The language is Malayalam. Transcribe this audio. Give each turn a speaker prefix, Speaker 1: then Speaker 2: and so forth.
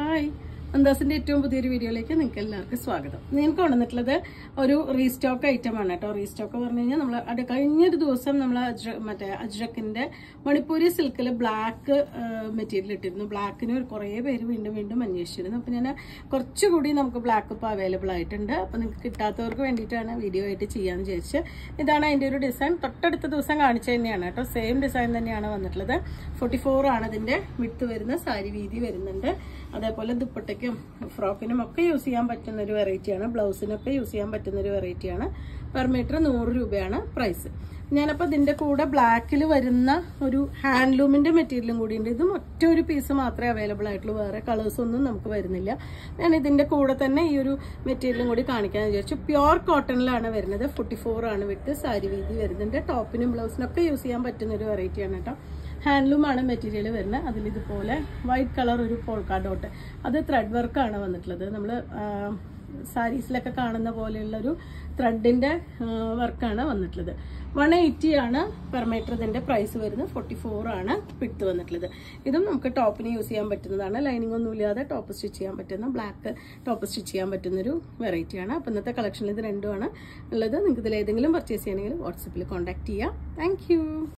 Speaker 1: ഹായ്, അന്താസിന്റെ ഏറ്റവും പുതിയൊരു വീഡിയോയിലേക്ക് നിങ്ങൾക്ക് എല്ലാവർക്കും സ്വാഗതം. നിങ്ങൾക്ക് കൊണ്ടുവന്നിട്ടുള്ളത് ഒരു റീസ്റ്റോക്ക് ഐറ്റം ആണ് കേട്ടോ. റീസ്റ്റോക്ക് പറഞ്ഞു കഴിഞ്ഞാൽ നമ്മൾ കഴിഞ്ഞൊരു ദിവസം നമ്മൾ മറ്റേ അജ്രക്കിന്റെ മണിപ്പൂരി സിൽക്കിൽ ബ്ലാക്ക് മെറ്റീരിയൽ ഇട്ടിരുന്നു. ബ്ലാക്കിന് കുറേ പേര് വീണ്ടും അന്വേഷിച്ചിരുന്നു. അപ്പം ഞാൻ കുറച്ചുകൂടി നമുക്ക് ബ്ലാക്ക് ഇപ്പോൾ അവൈലബിൾ ആയിട്ടുണ്ട്. അപ്പം നിങ്ങൾക്ക് കിട്ടാത്തവർക്ക് വേണ്ടിയിട്ടാണ് വീഡിയോ ആയിട്ട് ചെയ്യാമെന്ന് വിചാരിച്ച്. ഇതാണ് അതിൻ്റെ ഒരു ഡിസൈൻ. തൊട്ടടുത്ത ദിവസം കാണിച്ച തന്നെയാണ് കേട്ടോ. സെയിം ഡിസൈൻ തന്നെയാണ് വന്നിട്ടുള്ളത്. 44 ആണ് ഇതിന്റെ വിഡ്ത്ത് വരുന്ന. സാരി വീതി വരുന്നുണ്ട്. അതേപോലെ ദുപ്പട്ടയ്ക്കും ഫ്രോക്കിനും ഒക്കെ യൂസ് ചെയ്യാൻ പറ്റുന്ന ഒരു വെറൈറ്റിയാണ്. ബ്ലൗസിനൊക്കെ യൂസ് ചെയ്യാൻ പറ്റുന്ന ഒരു വെറൈറ്റിയാണ്. പെർ മീറ്റർ 100 രൂപയാണ് പ്രൈസ്. ഞാനപ്പോൾ ഇതിന്റെ കൂടെ ബ്ലാക്കിൽ വരുന്ന ഒരു ഹാൻഡ്ലൂമിന്റെ മെറ്റീരിയലും കൂടി ഉണ്ട്. ഇതും ഒറ്റ ഒരു പീസ് മാത്രമേ അവൈലബിൾ ആയിട്ടുള്ളൂ. വേറെ കളേഴ്സ് ഒന്നും നമുക്ക് വരുന്നില്ല. ഞാൻ ഇതിന്റെ കൂടെ തന്നെ ഈ ഒരു മെറ്റീരിയലും കൂടി കാണിക്കാൻ വിചാരിച്ചു. പ്യുർ കോട്ടണിലാണ് വരുന്നത്. 44 ആണ് വിട്ട്. സാരി വീതി വരുന്നുണ്ട്. ടോപ്പിനും ബ്ലൗസിനൊക്കെ യൂസ് ചെയ്യാൻ പറ്റുന്ന ഒരു വെറൈറ്റിയാണ് കേട്ടോ. ഹാൻഡ്ലൂം ആണ് മെറ്റീരിയൽ വരുന്നത്. അതിലിതുപോലെ വൈറ്റ് കളർ ഒരു പോൾക്കാ ഡോട്ട്, അത് ത്രെഡ് വർക്കാണ് വന്നിട്ടുള്ളത്. നമ്മൾ സാരീസിലൊക്കെ കാണുന്ന പോലെയുള്ളൊരു ത്രെഡിന്റെ വർക്കാണ് വന്നിട്ടുള്ളത്. 180 ആണ് പെർ മീറ്റർ ഇതിന്റെ പ്രൈസ് വരുന്നത്. 44 ആണ് വിഡ്ത്ത് വന്നിട്ടുള്ളത്. ഇതും നമുക്ക് ടോപ്പിന് യൂസ് ചെയ്യാൻ പറ്റുന്നതാണ്. ലൈനിങ് ഒന്നും ഇല്ലാതെ ടോപ്പ് സ്റ്റിച്ച് ചെയ്യാൻ പറ്റുന്ന, ബ്ലാക്ക് ടോപ്പ് സ്റ്റിച്ച് ചെയ്യാൻ പറ്റുന്നൊരു വെറൈറ്റിയാണ്. അപ്പം ഇന്നത്തെ കളക്ഷനിൽ ഇത് രണ്ടുമാണ് ഉള്ളത്. നിങ്ങൾക്ക് ഇതിൽ ഏതെങ്കിലും പർച്ചേസ് ചെയ്യണമെങ്കിൽ വാട്സപ്പിൽ കോൺടാക്ട് ചെയ്യാം. താങ്ക്